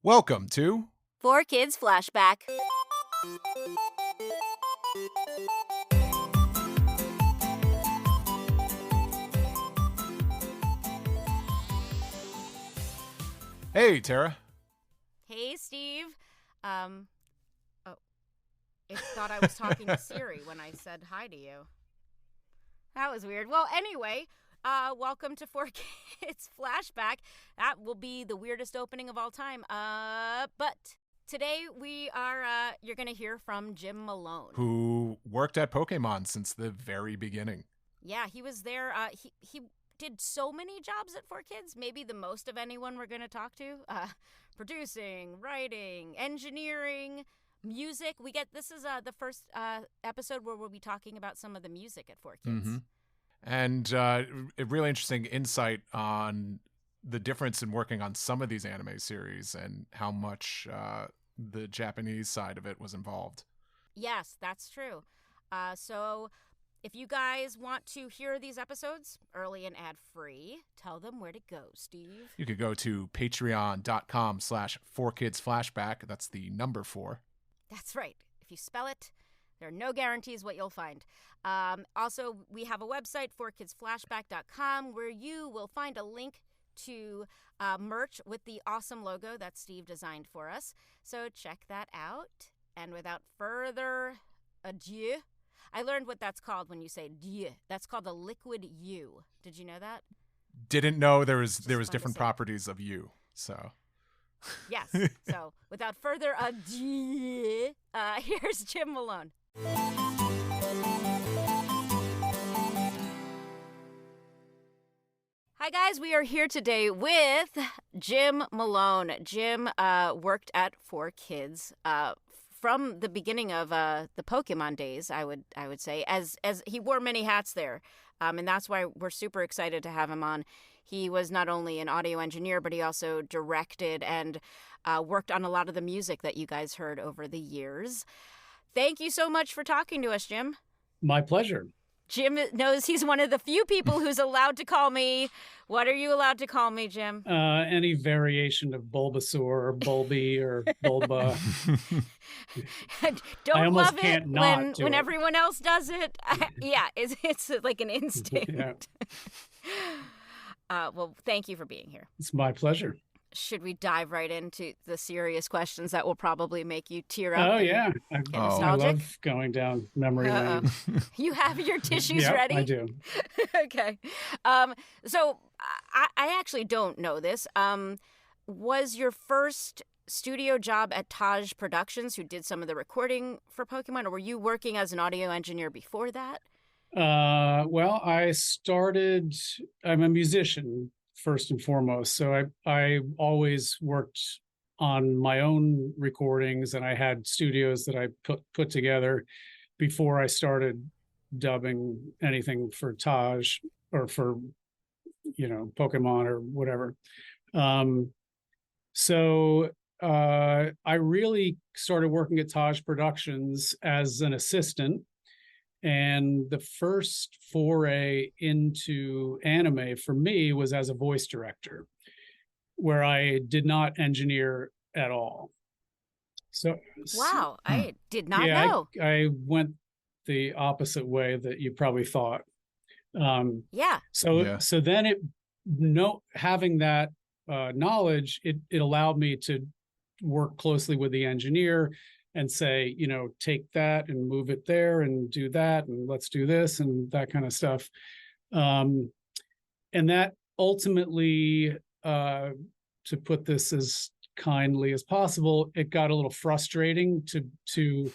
Welcome to 4Kids Flashback. Hey, Tara. Hey, Steve. Oh, it thought I was talking to Siri when I said hi to you. That was weird. Well, anyway, welcome to 4Kids Flashback. That will be the weirdest opening of all time. But today you're going to hear from Jim Malone. Who worked at Pokémon since the very beginning. Yeah, he was there. He did so many jobs at 4Kids, maybe the most of anyone we're going to talk to. Producing, writing, engineering, music. This is the first episode where we'll be talking about some of the music at 4Kids. Mm-hmm. And a really interesting insight on the difference in working on some of these anime series and how much the Japanese side of it was involved. Yes, that's true. So if you guys want to hear these episodes early and ad-free, tell them where to go, Steve. You could go to patreon.com/4kidsflashback. That's the number 4. That's right. If you spell it, there are no guarantees what you'll find. Also, we have a website, 4kidsflashback.com, where you will find a link to merch with the awesome logo that Steve designed for us. So check that out. And without further ado, I learned what that's called when you say dieu. That's called a liquid U. Did you know that? Didn't know there was different properties of U. So yes. So without further ado, here's Jim Malone. Hi guys, we are here today with Jim Malone. Jim worked at 4Kids from the beginning of the Pokémon days, I would say, as he wore many hats there, and that's why we're super excited to have him on. He was not only an audio engineer, but he also directed and worked on a lot of the music that you guys heard over the years. Thank you so much for talking to us, Jim. My pleasure. Jim knows he's one of the few people who's allowed to call me. What are you allowed to call me, Jim? Any variation of Bulbasaur or Bulby or Bulba. Don't love it when everyone else does it. Yeah, it's like an instinct. Yeah. Well, thank you for being here. It's my pleasure. Should we dive right into the serious questions that will probably make you tear up? Oh, yeah. I love going down memory lane. You have your tissues ready? I do. Okay. So I actually don't know this. Was your first studio job at Taj Productions, who did some of the recording for Pokemon, or were you working as an audio engineer before that? Well, I'm a musician first and foremost. So I always worked on my own recordings, and I had studios that I put together before I started dubbing anything for Taj or for, Pokemon or whatever. So I really started working at Taj Productions as an assistant. And the first foray into anime for me was as a voice director, where I did not engineer at all. Wow, I did not know. I went the opposite way that you probably thought. So then having that knowledge, it allowed me to work closely with the engineer and say, take that and move it there and do that and let's do this and that kind of stuff. And that ultimately, to put this as kindly as possible, it got a little frustrating to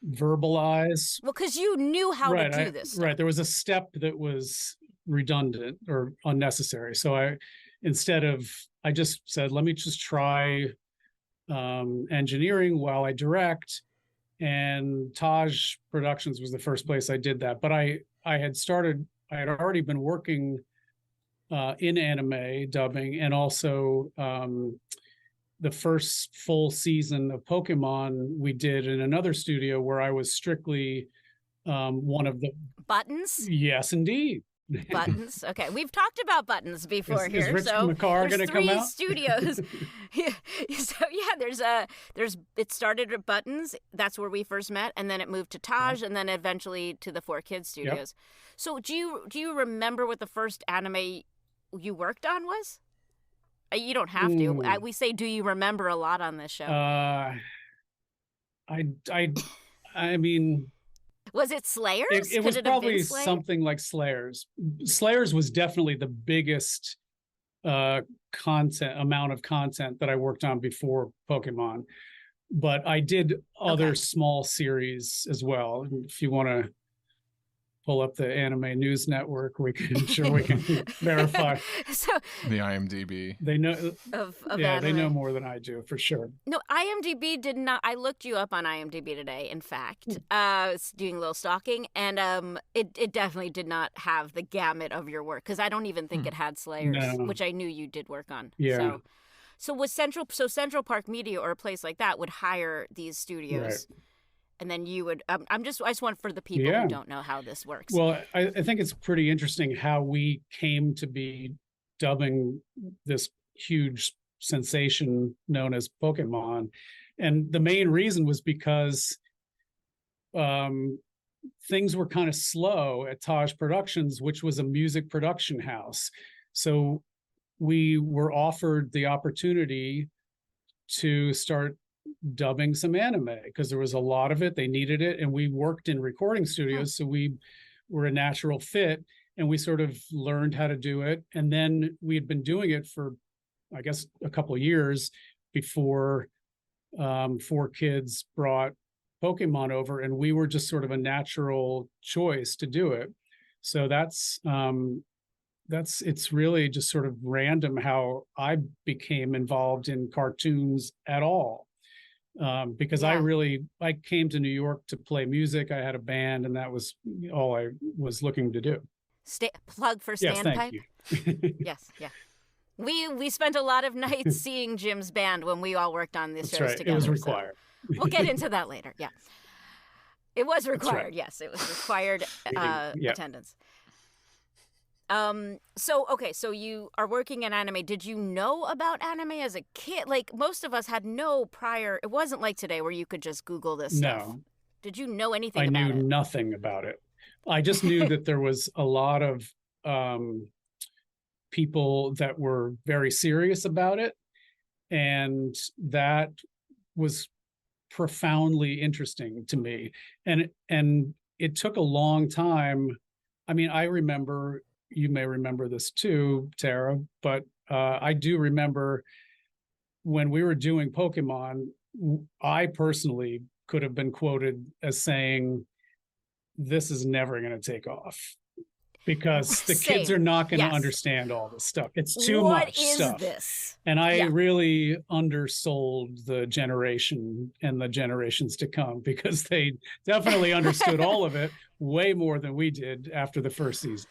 verbalize. Well, because you knew how to do this stuff. Right. There was a step that was redundant or unnecessary. So I just said, let me just try engineering while I direct, and Taj Productions was the first place I did that. But I had already been working in anime dubbing, and also the first full season of Pokemon we did in another studio where I was strictly one of the buttons. Yes, indeed. Buttons. Okay, we've talked about Buttons before Is here. Rich So McCarr there's going to come 3 out? studios. Yeah. So yeah, there's it started at Buttons. That's where we first met, and then it moved to Taj, and then eventually to the 4Kids studios. So do you remember what the first anime you worked on was? You don't have to. We say, do you remember a lot on this show? I mean, was it Slayers? It was probably something like Slayers. Slayers was definitely the biggest amount of content that I worked on before Pokemon. But I did other small series as well. If you want to pull up the Anime News Network, I'm sure we can verify. So the IMDb. They know of yeah, anime. they know more than I do for sure. No, IMDb did not. I looked you up on IMDb today. In fact, I was doing a little stalking, and it definitely did not have the gamut of your work, because I don't even think it had Slayers, which I knew you did work on. Yeah. So was Central Park Media or a place like that would hire these studios. Right. And then you would. I just want for the people who don't know how this works. Well, I think it's pretty interesting how we came to be dubbing this huge sensation known as Pokemon, and the main reason was because things were kind of slow at Taj Productions, which was a music production house. So we were offered the opportunity to start dubbing some anime because there was a lot of it. They needed it, and we worked in recording studios, so we were a natural fit, and we sort of learned how to do it. And then we had been doing it for, I guess, a couple of years before 4Kids brought Pokemon over, and we were just sort of a natural choice to do it. So it's really just sort of random how I became involved in cartoons at all. Because I came to New York to play music. I had a band, and that was all I was looking to do. Plug for Standpipe. Yes, yeah. We spent a lot of nights seeing Jim's band when we all worked on this shows together. It was required. So we'll get into that later. Yeah, it was required. Yes, it was required attendance. So you are working in anime. Did you know about anime as a kid? Like, most of us had no prior. It wasn't like today where you could just Google this stuff. No. Did you know anything about it? I knew nothing about it. I just knew that there was a lot of people that were very serious about it, and that was profoundly interesting to me. And it took a long time. I mean, I remember, you may remember this too, Tara, but I do remember when we were doing Pokemon, I personally could have been quoted as saying, "This is never going to take off because the kids are not going to understand all this stuff. It's too much stuff." What is this? And I really undersold the generation and the generations to come, because they definitely understood all of it way more than we did after the first season.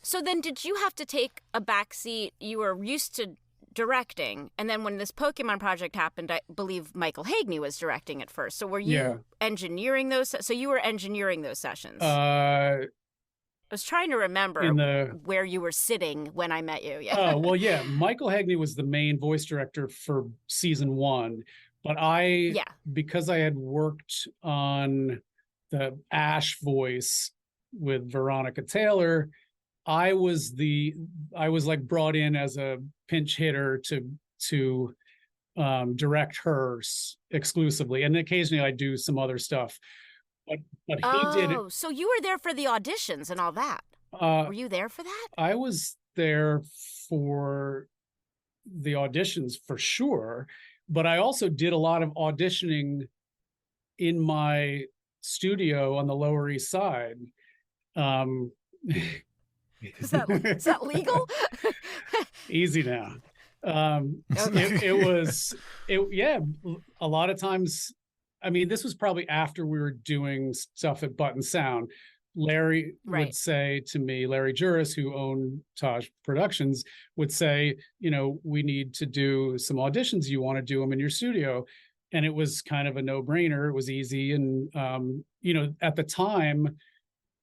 So then did you have to take a back seat? You were used to directing, and then when this Pokemon project happened, I believe Michael Hagney was directing it first. So were you engineering those? So you were engineering those sessions? I was trying to remember where you were sitting when I met you. Yeah. Oh, well, yeah. Michael Hagney was the main voice director for season 1, but because I had worked on the Ash voice with Veronica Taylor, I was like brought in as a pinch hitter to direct her exclusively, and occasionally I do some other stuff. But he did it. So you were there for the auditions and all that. Were you there for that? I was there for the auditions for sure, but I also did a lot of auditioning in my studio on the Lower East Side. Is that legal? Easy now. It was a lot of times. I mean, this was probably after we were doing stuff at Button Sound. Larry would say to me, Larry Juris, who owned Taj Productions, would say, we need to do some auditions. You want to do them in your studio? And it was kind of a no-brainer. It was easy. And, at the time,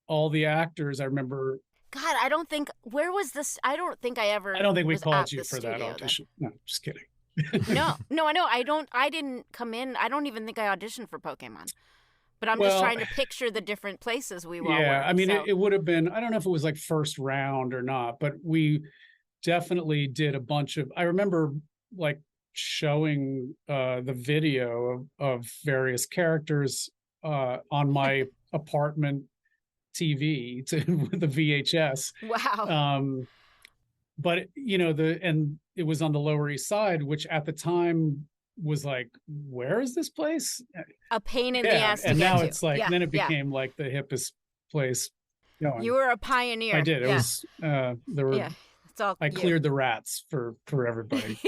all the actors, I remember God, I don't think, where was this? I don't think I ever I don't think we was called at you the for that studio audition. No, just kidding. then. No, I know. I didn't come in. I don't even think I auditioned for Pokemon. But I'm just Well, trying to picture the different places we all yeah, were. I mean, So. it would have been, I don't know if it was like first round or not, but we definitely did a bunch of, I remember like showing the video of various characters on my apartment TV with the VHS. Wow. But you know, and it was on the Lower East Side, which at the time was like, where is this place? A pain in the Yeah, ass to and get now to. it's like, Yeah, then it yeah. became like the hippest place going. You were a pioneer. I did. It Yeah. was there were. Yeah. It's all I you. cleared the rats for everybody.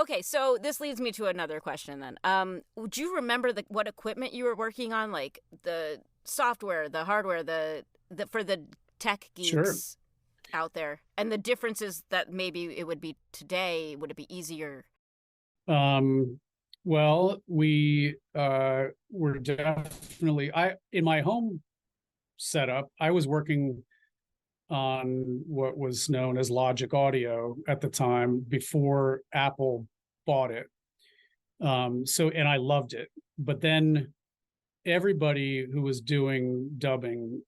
Okay, so this leads me to another question then. Would you remember what equipment you were working on, like the software, the hardware, the for the tech geeks Sure. out there, and the differences that maybe it would be today? Would it be easier? Well, we were definitely, in my home setup, I was working on what was known as Logic Audio at the time before Apple bought it. And I loved it. But then everybody who was doing dubbing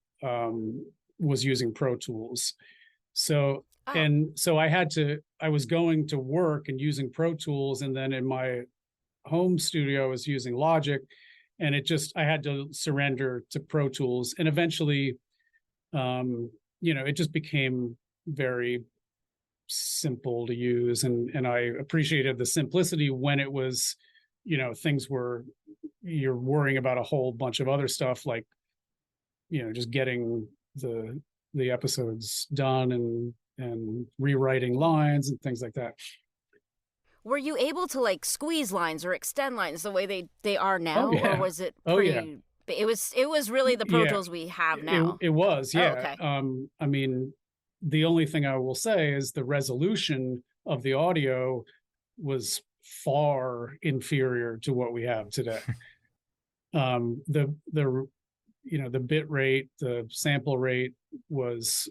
was using Pro Tools. So I was going to work and using Pro Tools, and then in my home studio I was using Logic, and I had to surrender to Pro Tools, and eventually it just became very simple to use, and I appreciated the simplicity when it was, you're worrying about a whole bunch of other stuff, like just getting the episodes done and rewriting lines and things like that. Were you able to like squeeze lines or extend lines the way they are now, or was it pretty? It was really the Pro Tools we have now. It was, yeah. Oh, okay. I mean, the only thing I will say is the resolution of the audio was far inferior to what we have today. The bit rate, the sample rate was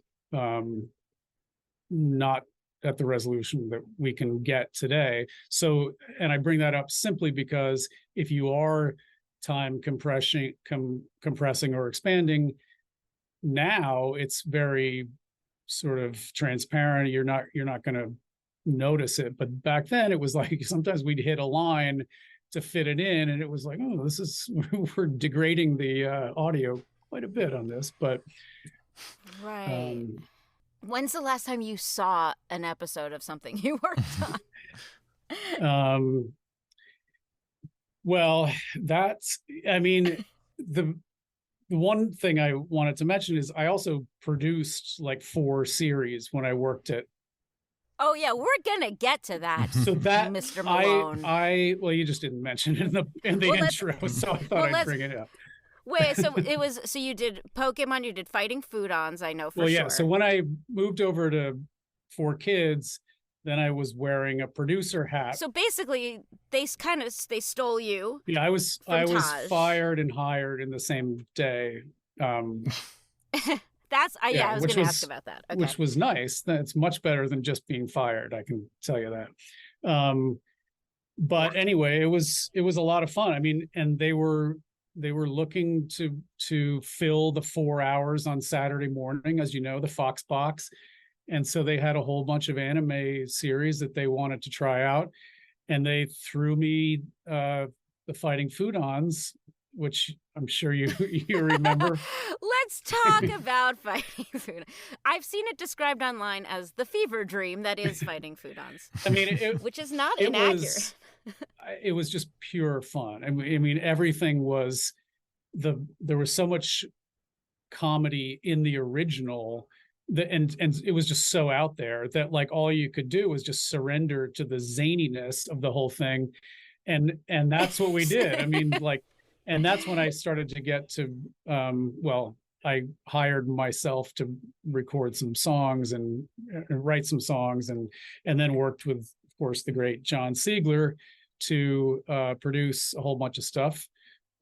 not at the resolution that we can get today. So, and I bring that up simply because if you are time compressing or expanding, now it's very sort of transparent. You're not going to notice it. But back then it was like sometimes we'd hit a line to fit it in, and it was like, oh, we're degrading the audio quite a bit on this. But right. When's the last time you saw an episode of something you worked on? Well, the one thing I wanted to mention is I also produced like 4 series when I worked at. Oh yeah, we're gonna get to that. So that Mr. Malone. Well, you just didn't mention it in the intro, so I thought I'd bring it up. Wait, so you did Pokemon, you did Fighting Foodons, I know for sure. Well, yeah. So when I moved over to 4Kids, then I was wearing a producer hat. So basically, they stole you. Yeah, I was fired and hired in the same day. I was going to ask about that. Okay. Which was nice. That's much better than just being fired, I can tell you that. But anyway, it was a lot of fun. I mean, and they were looking to fill the 4 hours on Saturday morning, as you know, the Fox box. And so they had a whole bunch of anime series that they wanted to try out. And they threw me the Fighting Foodons, which I'm sure you remember. Let's talk about Fighting Foodons. I've seen it described online as the fever dream that is Fighting Foodons. I mean, which is not inaccurate. It was just pure fun. I mean, everything was there was so much comedy in the original, and it was just so out there that like all you could do was just surrender to the zaniness of the whole thing, and that's what we did. I mean, like, and that's when I started to get to I hired myself to record some songs and write some songs, and then worked with, of course, the great John Siegler to produce a whole bunch of stuff,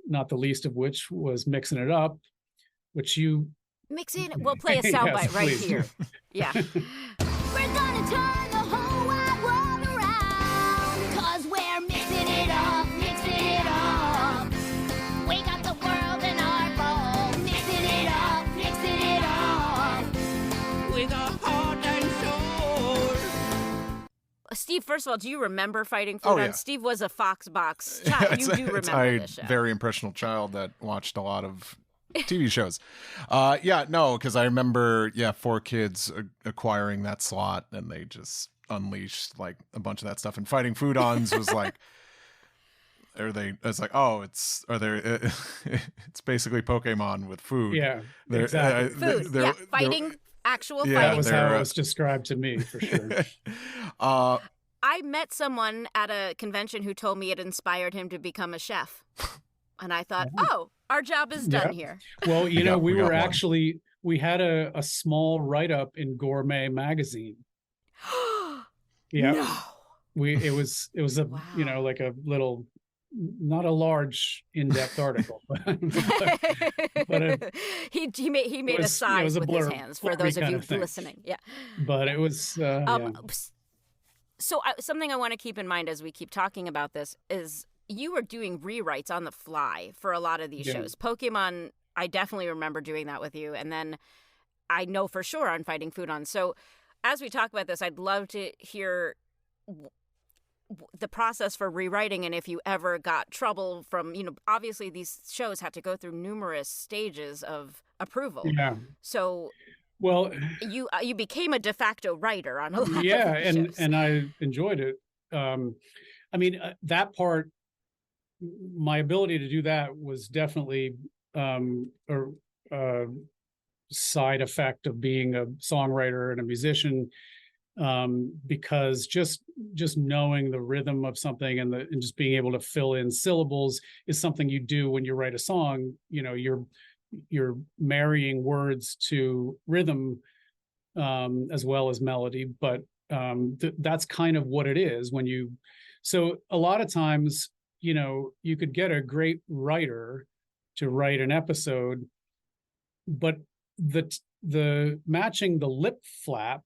not the least of which was Mixing It Up, which you Mix it. We'll play a Yes, soundbite right please. here. Yeah. We're gonna turn the whole wide world around, 'cause we're mixing it up, mixing it up. We got the world in our bowl, mixing it up, mixing it up. With a heart and soul. Steve, first of all, do you remember Fighting Food Oh, on? yeah. Steve was a Foxbox child. You do remember this show. Very impressionable child that watched a lot of TV shows. Because I remember, 4Kids acquiring that slot, and they just unleashed like a bunch of that stuff. And Fighting Foodons was like, it's basically Pokemon with food. Yeah, They're- exactly. Food. they're- Fighting, actual Yeah, That fighting. was they're, how it was described to me, for sure. I met someone at a convention who told me it inspired him to become a chef. And I thought, our job is done here. Well, We got we were one. actually, we had a small write-up in Gourmet magazine. Yeah. No. It was a, Wow. like a little, not a large in-depth article, but he made a was- sign it was a with his blurb, hands for blurby those of kind you of thing. listening. Yeah. but it was, So something I want to keep in mind as we keep talking about this is you were doing rewrites on the fly for a lot of these Yeah. shows. Pokemon, I definitely remember doing that with you. And then I know for sure on Fighting Food On. So as we talk about this, I'd love to hear the process for rewriting and if you ever got trouble from, obviously these shows had to go through numerous stages of approval. yeah. So Well, you became a de facto writer on a lot yeah, of these shows. and I enjoyed it. That part, my ability to do that was definitely a side effect of being a songwriter and a musician, because just knowing the rhythm of something and just being able to fill in syllables is something you do when you write a song. You're marrying words to rhythm as well as melody, but that's kind of what it is so a lot of times, you could get a great writer to write an episode, but the matching the lip flap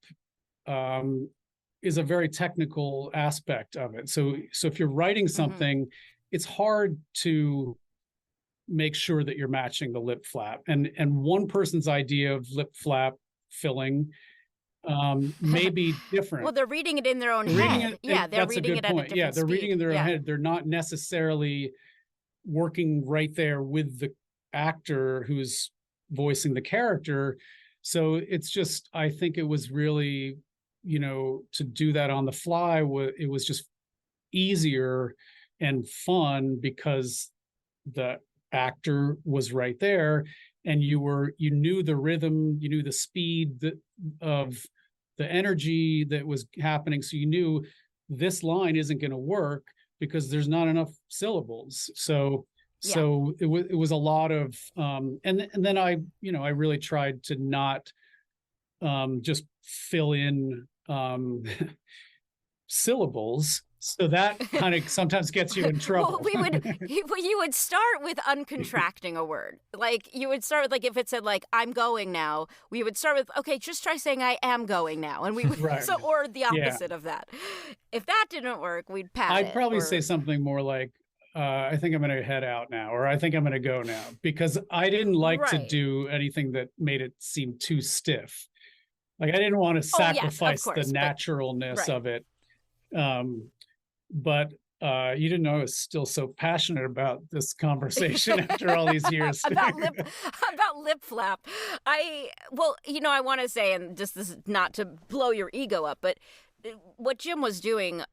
is a very technical aspect of it. So if you're writing something, it's hard to make sure that you're matching the lip flap. And one person's idea of lip flap filling may be different. Well, they're reading it in their own Reading head. it- Yeah, they're that's a reading good it at a point. different Yeah, they're reading speed. in their own Yeah. head. They're not necessarily working right there with the actor who's voicing the character. So it's just, I think it was really, to do that on the fly, it was just easier and fun because the actor was right there and you knew the rhythm, you knew the speed of the energy that was happening. So you knew this line isn't going to work because there's not enough syllables. So it was a lot of and then I really tried to not just fill in syllables. So that kind of sometimes gets you in trouble. You would start with uncontracting a word. Like you would start with, like, if it said like I'm going now, we would start with, okay, just try saying I am going now, and we would Right. or the opposite of that. If that didn't work, we'd pad I'd it, probably or- say something more like, I think I'm going to head out now, or I think I'm going to go now, because I didn't like to Right. do anything that made it seem too stiff. Like I didn't want to Oh, yes, of sacrifice course, the but- naturalness right. of it. But you didn't know I was still so passionate about this conversation after all these years. about lip flap. I want to say, and just this is not to blow your ego up, but what Jim was doing,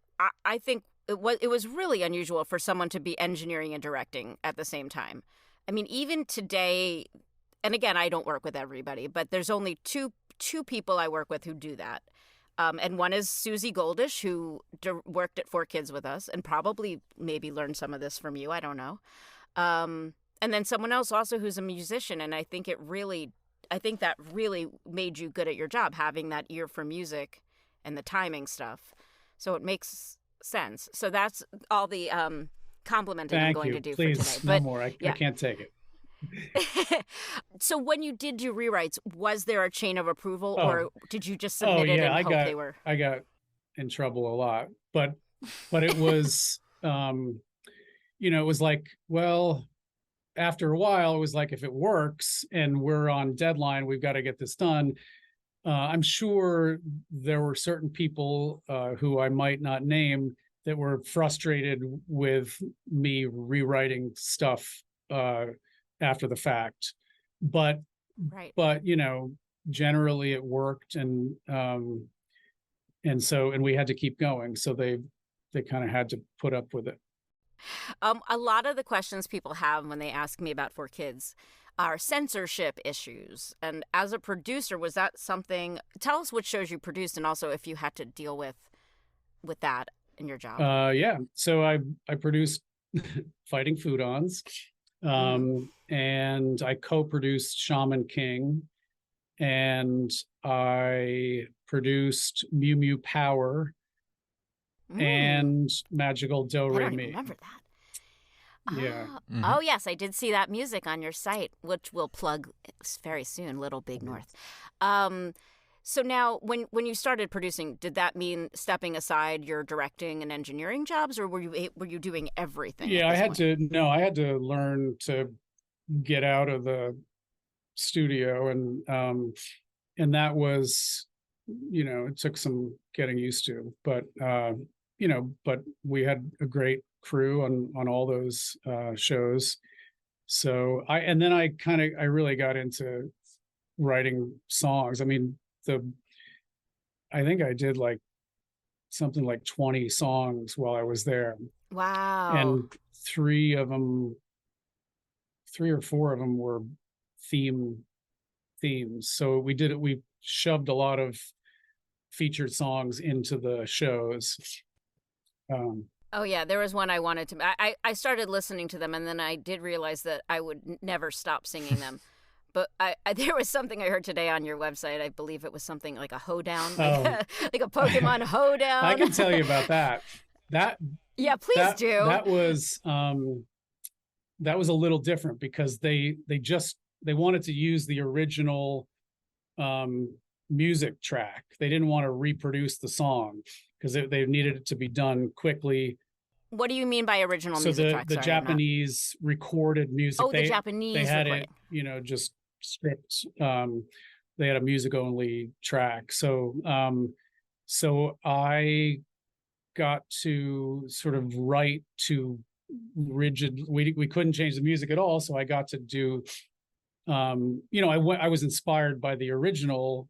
I think it was really unusual for someone to be engineering and directing at the same time. I mean, even today, and again, I don't work with everybody, but there's only two people I work with who do that. And one is Susie Goldish, who worked at 4Kids with us and probably maybe learned some of this from you. I don't know. And then someone else also who's a musician. And I think that really made you good at your job, having that ear for music and the timing stuff. So it makes sense. So that's all the complimenting I'm Thank going you. to do Please, for today. no But more. I yeah. can't take it. So when you did do rewrites, was there a chain of approval, Oh. or did you just submit it and hope they were? I got in trouble a lot, but it was, it was like, well, after a while, it was like, if it works and we're on deadline, we've got to get this done. I'm sure there were certain people who I might not name that were frustrated with me rewriting stuff after the fact, but Right. generally it worked, and we had to keep going, so they kind of had to put up with it. A lot of the questions people have when they ask me about 4Kids are censorship issues. And as a producer, was that something? Tell us what shows you produced, and also if you had to deal with that in your job. Yeah. So I produced Fighting Foodons, and I co-produced Shaman King, and I produced Mew Mew Power and Magical Do Re I don't Mi. remember that. Yeah. Oh, yes, I did see that music on your site, which we'll plug very soon, Little Big North. So now, when you started producing, did that mean stepping aside your directing and engineering jobs, or were you doing everything? Yeah, I had to learn to get out of the studio, and that was, it took some getting used to, but we had a great crew on all those shows. So I really got into writing songs. I mean, I think I did like something like 20 songs while I was there. Wow. And 3 or 4 of them were themes. So we shoved a lot of featured songs into the shows. Oh yeah, there was one I wanted to. I started listening to them, and then I did realize that I would never stop singing them. But there was something I heard today on your website. I believe it was something like a hoedown, like a Pokemon hoedown. I can tell you about that. Yeah, please do. That was a little different because they wanted to use the original music track. They didn't want to reproduce the song because they needed it to be done quickly. What do you mean by original music track? The Japanese recorded music. Oh, the Japanese. They had recording. it, just scripts. They had a music only track. So I got to sort of write to rigid. We couldn't change the music at all. So I got to do. I was inspired by the original.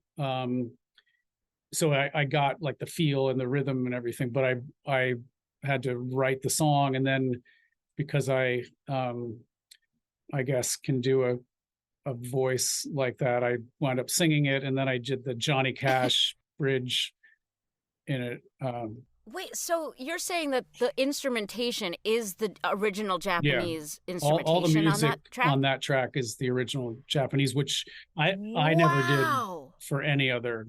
So I got like the feel and the rhythm and everything, but I had to write the song, and then because I guess can do a voice like that, I wound up singing it, and then I did the Johnny Cash bridge in it. Wait, so you're saying that the instrumentation is the original Japanese instrumentation all the music on that track? On that track is the original Japanese, which I never did for any other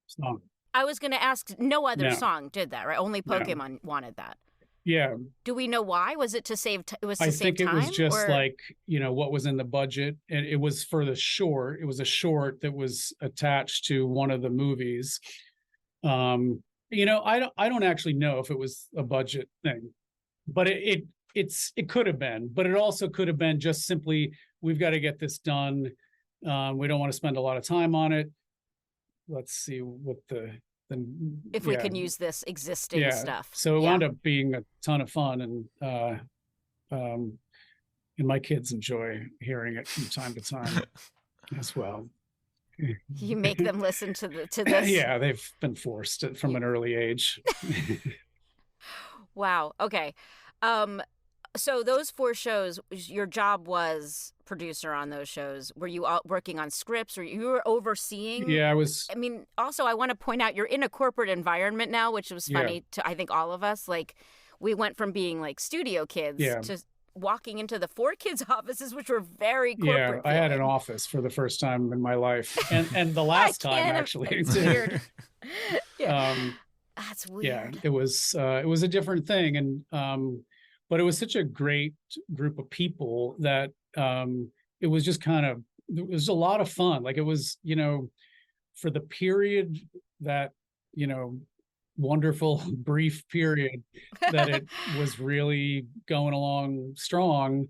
song. I was going to ask, no other song did that, right? Only Pokemon wanted that. Yeah. Do we know why? Was it to save? I think it was just like, what was in the budget, and it was for the short. It was a short that was attached to one of the movies. I don't actually know if it was a budget thing, but it could have been. But it also could have been just simply, we've got to get this done. We don't want to spend a lot of time on it. Let's see what if we can use this existing stuff. So it wound up being a ton of fun, and my kids enjoy hearing it from time to time as well. You make them listen to this. Yeah, they've been forced from an early age. Wow. Okay. So those 4 shows, your job was producer on those shows. Were you working on scripts, or you were overseeing? Yeah, I was. I mean, also, I want to point out you're in a corporate environment now, which was funny to, I think, all of us. Like, we went from being like studio kids to walking into the 4Kids offices, which were very corporate. Yeah, I had an office for the first time in my life, and the last time actually. It's weird. That's weird. Yeah, it was a different thing, and but it was such a great group of people that it was just kind of, it was a lot of fun. Like it was, for the period that, wonderful brief period that it was really going along strong.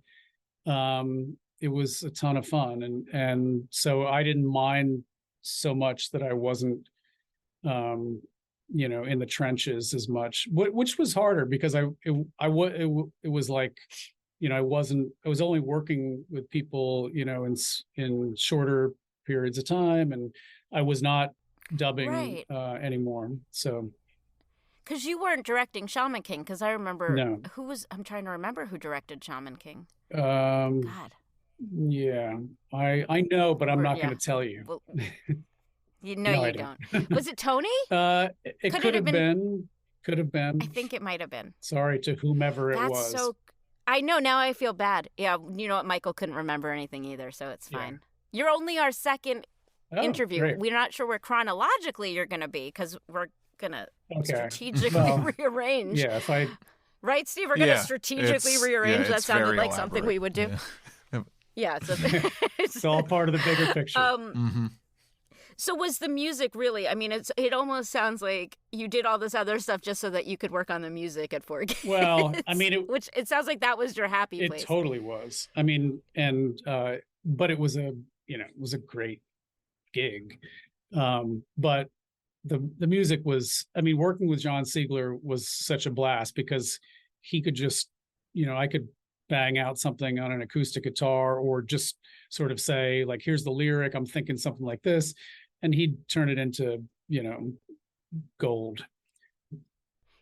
It was a ton of fun. And so I didn't mind so much that I wasn't, in the trenches as much, which was harder because it was like, I was only working with people, in shorter periods of time, and I was not dubbing anymore. So, because you weren't directing Shaman King, because I remember no. I'm trying to remember who directed Shaman King. God. Yeah, I know, but I'm not going to tell you. Well, you don't. Was it Tony? It could have been. Could have been. I think it might have been. Sorry to whomever it was. So. I know, now I feel bad. Yeah, you know what? Michael couldn't remember anything either, so it's fine. Yeah. You're only our second interview. Great. We're not sure where chronologically you're going to be because we're going to strategically rearrange. Yeah, if I... Right, Steve? We're going to strategically rearrange. That sounded like something we would do. Yeah, it's all part of the bigger picture. So was the music really, I mean, it almost sounds like you did all this other stuff just so that you could work on the music at 4Kids. Well, I mean, which it sounds like that was your happy place. It totally was. I mean, and, but it was a great gig. But the music was, I mean, working with John Siegler was such a blast because he could just, I could bang out something on an acoustic guitar or just sort of say, like, here's the lyric, I'm thinking something like this. And he'd turn it into, gold.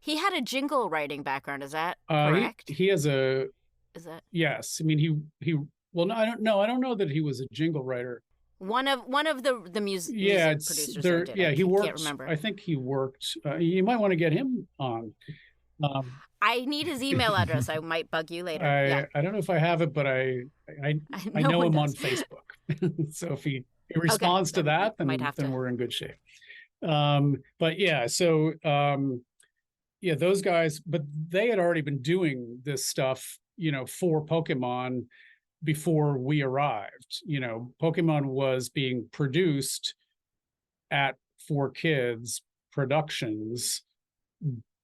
He had a jingle writing background. Is that correct? He has a. Is that? Yes. I mean, he. Well, no, I don't know. I don't know that he was a jingle writer. One of the music producers. He worked. Can't remember. I think he worked. You might want to get him on. I need his email address. I might bug you later. I don't know if I have it, but I know him on Facebook. So if he responds to that, then we're in good shape. But yeah, so those guys, but they had already been doing this stuff, for Pokemon before we arrived. Pokemon was being produced at 4Kids Productions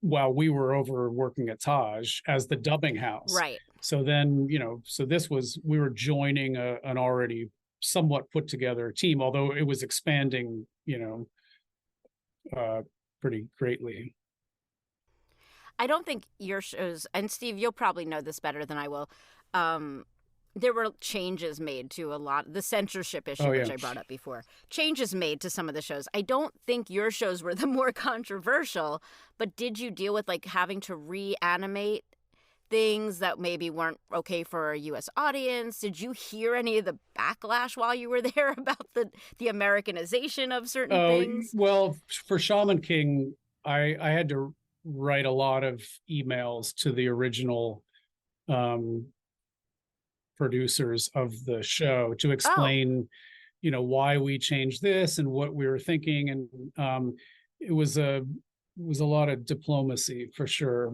while we were over working at Taj as the dubbing house. Right. So then, we were joining an already somewhat put together team, although it was expanding, pretty greatly. I don't think your shows, and Steve, you'll probably know this better than I will. There were changes made to a lot, the censorship issue, which I brought up before. Changes made to some of the shows. I don't think your shows were the more controversial, but did you deal with like having to reanimate things that maybe weren't okay for a U.S. audience? Did you hear any of the backlash while you were there about the Americanization of certain things? Well, for Shaman King, I had to write a lot of emails to the original producers of the show to explain, why we changed this and what we were thinking. And it was a lot of diplomacy for sure.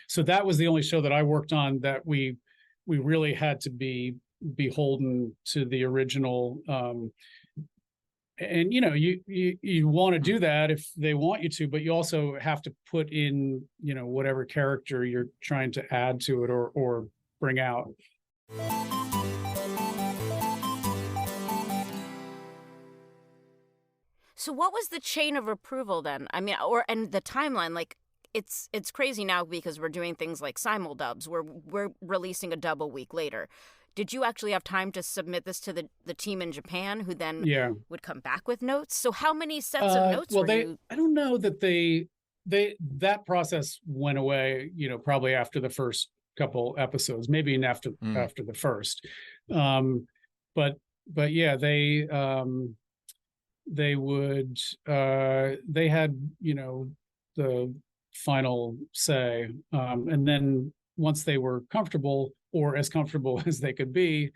So that was the only show that I worked on that we really had to be beholden to the original. And you want to do that if they want you to, but you also have to put in, whatever character you're trying to add to it or bring out. So what was the chain of approval then? I mean, and the timeline, like it's crazy now because we're doing things like simuldubs. We're releasing a dub a week later. Did you actually have time to submit this to the team in Japan, who then would come back with notes? So how many sets of notes were you? I don't know that that process went away, probably after the first couple episodes, maybe even after the first. But yeah, they would they had, the final say. And then once they were comfortable, or as comfortable as they could be,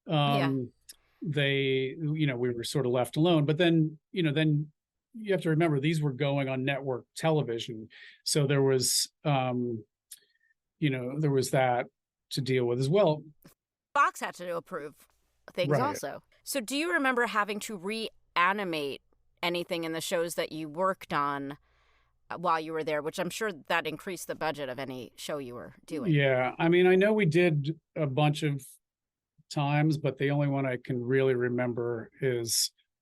they, we were sort of left alone. But then, then you have to remember these were going on network television. So there was, there was that to deal with as well. Fox had to approve things Right. also. So do you remember having to reanimate anything in the shows that you worked on while you were there, which I'm sure that increased the budget of any show you were doing? Yeah, I mean, I know we did a bunch of times, but the only one I can really remember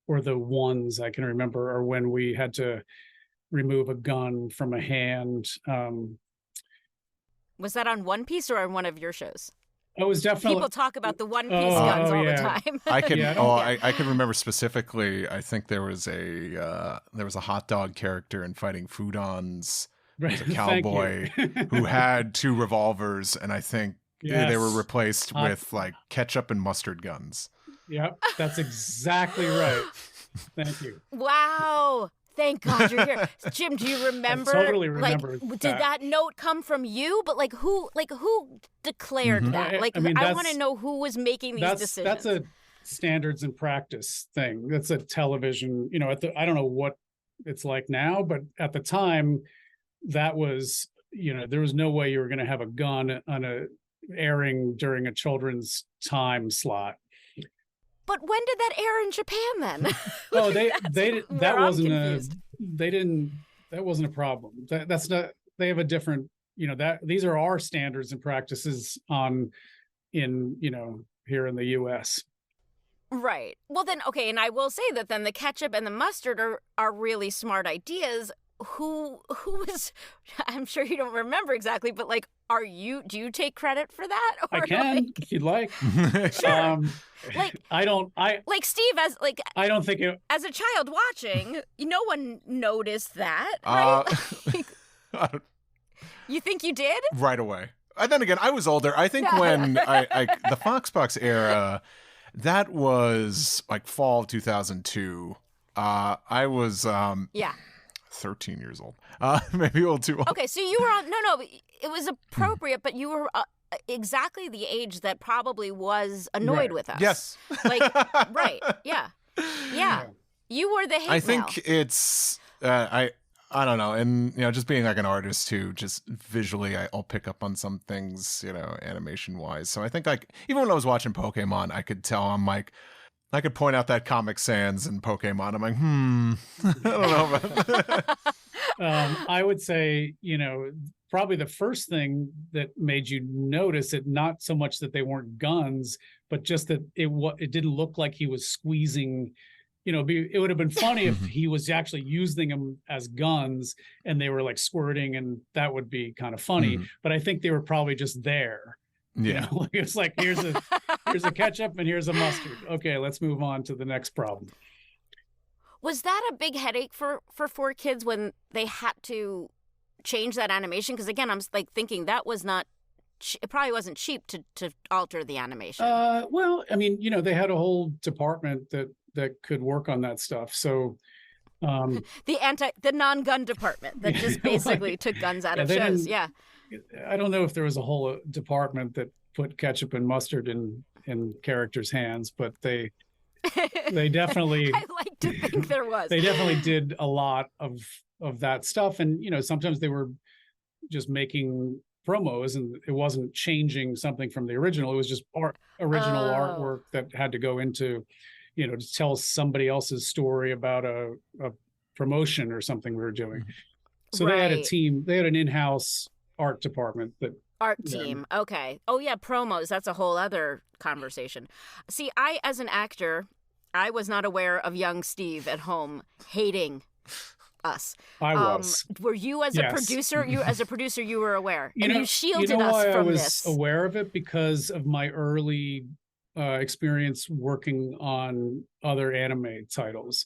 or the ones I can remember are when we had to remove a gun from a hand. Was that on One Piece or on one of your shows? It was definitely People talk about the One Piece Oh, guns all yeah. the time. I can Yeah, I I can remember specifically. I think there was a hot dog character in Fighting Foodons. right, A thank cowboy you. who had 2 revolvers, and I think they were Yes. replaced Hot- with like ketchup and mustard guns. Yep, that's exactly right. Thank you. Wow. Thank God you're here. Jim, do you remember? totally remember Did that. that note come from you? But who declared Mhm. that? I mean, I that's- want to know who was making these decisions. That's a standards and practice thing. That's a television, I don't know what it's like now, but at the time that was, there was no way you were going to have a gun on a airing during a children's time slot. But when did that air in Japan then? Oh, That's that where I'm wasn't confused. that wasn't a problem. That's not, they have a different, these are our standards and practices here in the US. Right. Well, then, okay, and I will say that then the ketchup and the mustard are really smart ideas. Who was? I'm sure you don't remember exactly, but do you take credit for that? Or I can, if you'd like. Like- I don't Steve, I don't think it, as a child watching, no one noticed that, Uh, right? You think you did? right away. And then again, I was older. I think when the Foxbox era, that was like fall of 2002. I was Yeah. 13 years old. Maybe a little too old. Okay, so you were on. No, it was appropriate, but you were exactly the age that probably was annoyed Right. with us. Yes. Right. Yeah. You were the hate I think mail. it's I don't know, and just being like an artist too, just visually I'll pick up on some things, animation wise. So I think even when I was watching Pokemon, I could tell I could point out that Comic Sans and Pokemon. I'm like, I don't know about that. I would say, probably the first thing that made you notice it, not so much that they weren't guns, but just that it didn't look like he was squeezing. It would have been funny if he was actually using them as guns and they were like squirting, and that would be kind of funny. Mhm. But I think they were probably just there. Yeah. It's like here's a ketchup and here's a mustard. Okay, let's move on to the next problem. Was that a big headache for 4Kids when they had to change that animation? Because again, I'm thinking that was not. It probably wasn't cheap to alter the animation. Well, I mean, they had a whole department that could work on that stuff. So The non-gun department that just basically took guns out of they shows. didn't- Yeah. I don't know if there was a whole department that put ketchup and mustard in characters' hands, but they definitely I like to think there was. they definitely did a lot of that stuff. And sometimes they were just making promos, and it wasn't changing something from the original. It was just original Oh. artwork that had to go into, to tell somebody else's story about a promotion or something we were doing. So they had a Right. team. They had an in-house art department that. Art Yeah. team. Okay. Oh, yeah, promos. That's a whole other conversation. See, as an actor, I was not aware of young Steve at home hating us. I was. Were you as a Yes. producer? You were aware. You And know, you shielded you know us why from I was this. aware of it? Because of my early experience working on other anime titles.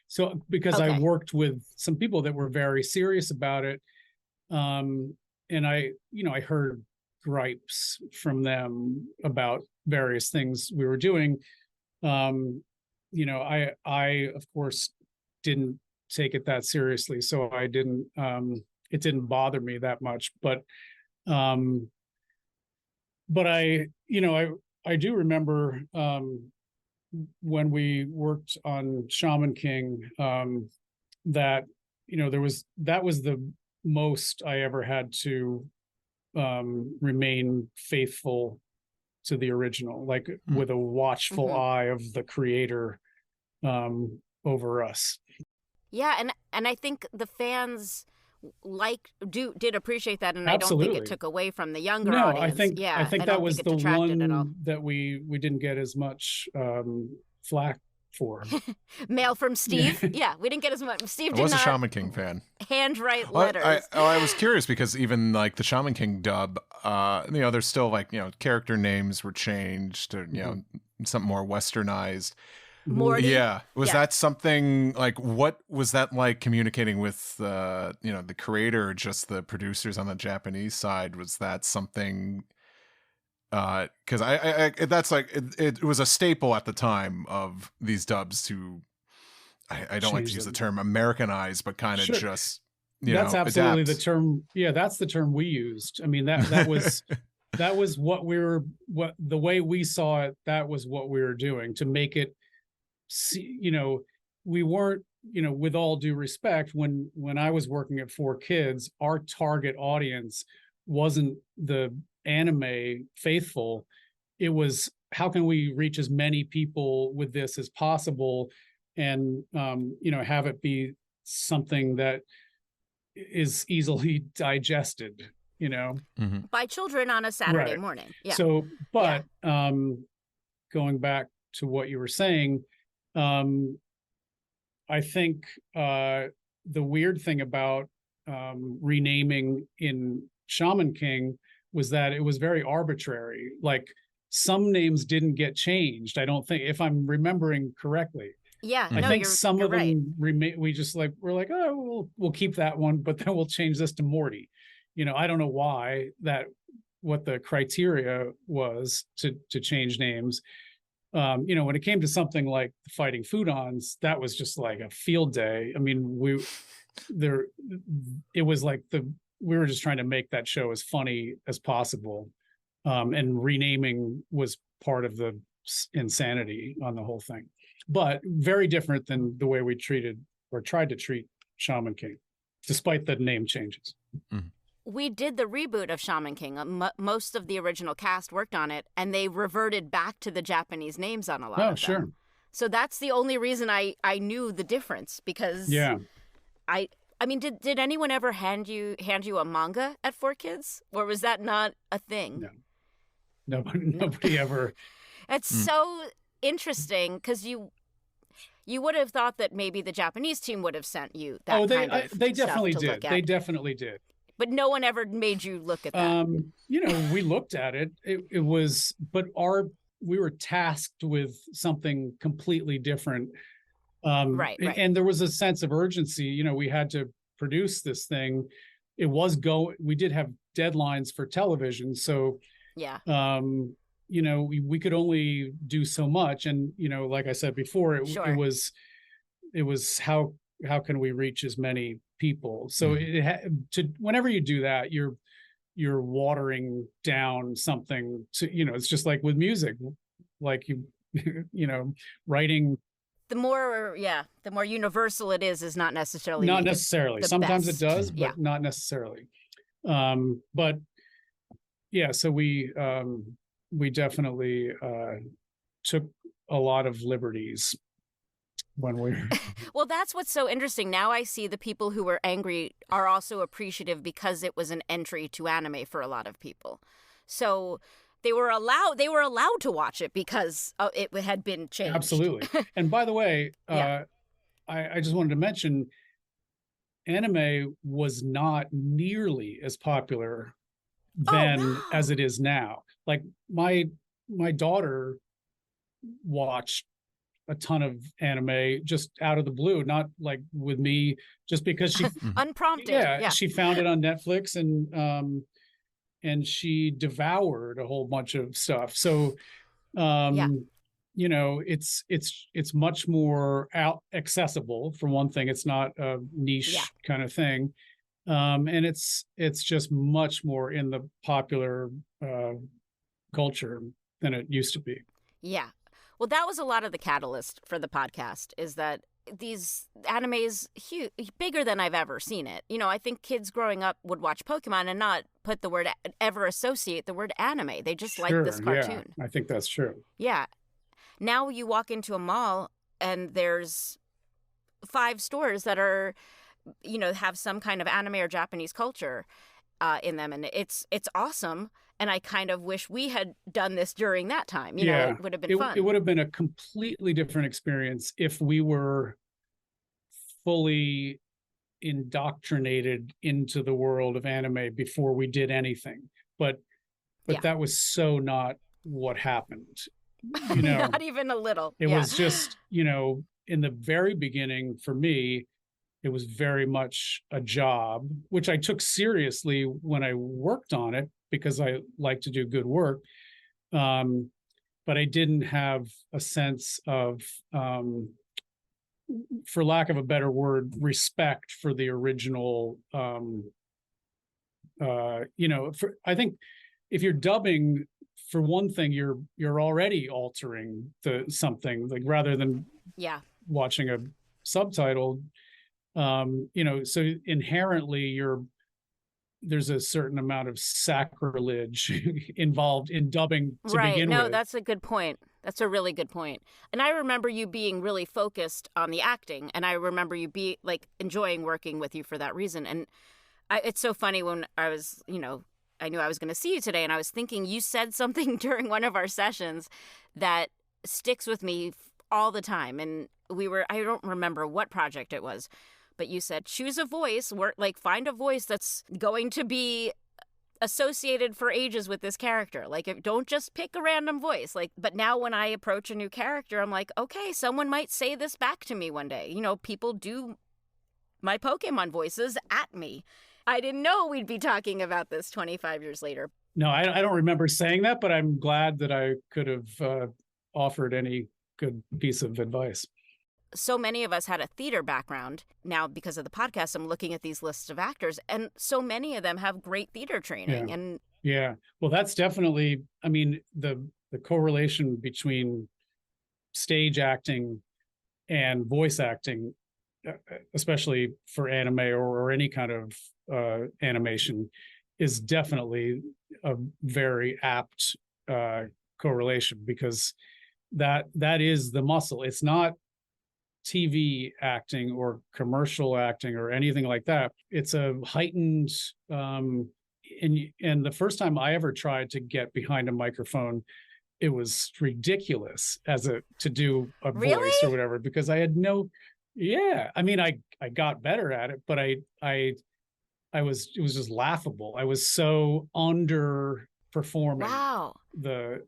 So because I Okay. worked with some people that were very serious about it, and I heard gripes from them about various things we were doing. I of course didn't take it that seriously, so I didn't. It didn't bother me that much, but I do remember when we worked on Shaman King, that that was the most I ever had to remain faithful to the original, like with a watchful eye of the creator over us. Yeah, and I think the fans did appreciate that, and Absolutely. I don't think it took away from the younger No, audience. I think that was think the it detracted at all. one that we didn't get as much flack for. Mail from Steve. Yeah, we didn't get as much. Steve I did was a not Shaman King fan. handwrite Well, letters. I was curious because even like the Shaman King dub, there's still like, character names were changed or, something more westernized. Morty. Yeah. Was that something like, what was that like communicating with, the creator or just the producers on the Japanese side? Was that something, because I that's like, it was a staple at the time of these dubs to, I don't like to use the term Americanize, but kind of just, that's absolutely adapt. the term. Yeah, that's the term we used. I mean, that was that was what the way we saw it. That was what we were doing to make it. We weren't, with all due respect, when I was working at 4Kids, our target audience wasn't the anime faithful. It was, how can we reach as many people with this as possible, and have it be something that is easily digested, by children on a Saturday morning. Yeah. So, but going back to what you were saying, I think the weird thing about renaming in Shaman King was that it was very arbitrary. Like, some names didn't get changed, I don't think, if I'm remembering correctly. Yeah, I think some of right. them we just we're like, oh, we'll keep that one, but then we'll change this to Morty. I don't know why what the criteria was to change names. When it came to something like the Fighting Foodons, that was just like a field day. I mean, it was like we were just trying to make that show as funny as possible. And renaming was part of the insanity on the whole thing, but very different than the way we treated or tried to treat Shaman King, despite the name changes. Mm-hmm. We did the reboot of Shaman King. Most of the original cast worked on it, and they reverted back to the Japanese names on a lot of them. Sure. So that's the only reason I knew the difference, because I mean, did anyone ever hand you a manga at 4Kids, or was that not a thing? No. Nobody ever. It's so interesting, because you would have thought that maybe the Japanese team would have sent you that they definitely stuff to did. look at. They definitely did. But no one ever made you look at that. We looked at it. It was, but we were tasked with something completely different. Right. And there was a sense of urgency. We had to produce this thing. We did have deadlines for television, so we could only do so much. And like I said before, it was how can we reach as many people? So whenever you do that, you're watering down something to, it's just like with music, like writing. The more universal it is not necessarily sometimes best. It does, but not necessarily. But yeah, so we definitely took a lot of liberties when we Well, that's what's so interesting. Now I see the people who were angry are also appreciative, because it was an entry to anime for a lot of people. So they were allowed to watch it because it had been changed. Absolutely. And by the way, I just wanted to mention, anime was not nearly as popular then as it is now. Like, my daughter watched a ton of anime just out of the blue, not like with me, just because she unprompted. She found it on Netflix, and she devoured a whole bunch of stuff. So it's much more accessible, for one thing. It's not a niche kind of thing, and it's just much more in the popular culture than it used to be. Yeah. Well, that was a lot of the catalyst for the podcast, is that these animes huge, bigger than I've ever seen it. You know, I think kids growing up would watch Pokemon and not put the word, ever associate the word anime. They just like this cartoon. Yeah, I think that's true. Yeah. Now you walk into a mall and there's 5 stores that are, you know, have some kind of anime or Japanese culture in them. And it's awesome. And I kind of wish we had done this during that time. You know, it would have been fun. It would have been a completely different experience if we were fully indoctrinated into the world of anime before we did anything. But that was so not what happened. You know, not even a little. It was just, you know, in the very beginning for me, it was very much a job, which I took seriously when I worked on it because I like to do good work. But I didn't have a sense of, for lack of a better word, respect for the original. You know, I think if you're dubbing, for one thing, you're already altering something, like rather than watching a subtitle. You know, so inherently there's a certain amount of sacrilege involved in dubbing to begin with. That's a good point. That's a really good point. And I remember you being really focused on the acting, and I remember you enjoying working with you for that reason. And it's so funny when I was, you know, I knew I was going to see you today, and I was thinking you said something during one of our sessions that sticks with me all the time. And I don't remember what project it was, but you said, choose a voice, find a voice that's going to be associated for ages with this character. Don't just pick a random voice. But now when I approach a new character, I'm like, okay, someone might say this back to me one day. You know, people do my Pokemon voices at me. I didn't know we'd be talking about this 25 years later. No, I don't remember saying that, but I'm glad that I could have offered any good piece of advice. So many of us had a theater background. Now, because of the podcast, I'm looking at these lists of actors, and so many of them have great theater training. Well, that's definitely, I mean, the correlation between stage acting and voice acting, especially for anime or any kind of animation, is definitely a very apt correlation, because that is the muscle. It's not TV acting or commercial acting or anything like that. It's a heightened and the first time I ever tried to get behind a microphone, it was ridiculous to do a voice or whatever, because I had I mean, I got better at it, but it was just laughable. I was so underperforming the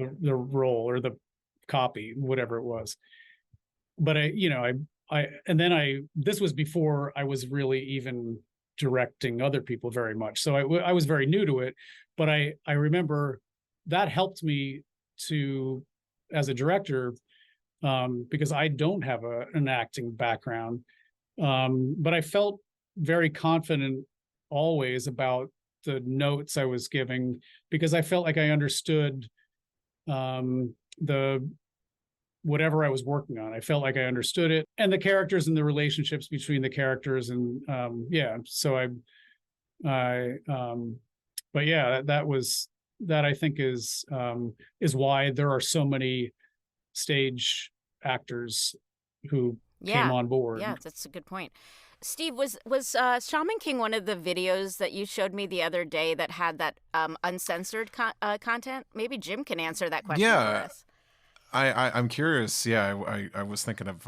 role or the copy, whatever it was. But this was before I was really even directing other people very much. So I was very new to it, but I remember that helped me as a director, because I don't have an acting background. But I felt very confident always about the notes I was giving, because I felt like I understood whatever I was working on. I felt like I understood it, and the characters and the relationships between the characters. And that I think is why there are so many stage actors who came on board. Yeah, that's a good point. Steve, was Shaman King one of the videos that you showed me the other day that had that uncensored content? Maybe Jim can answer that question for us. I'm curious. Yeah, I was thinking of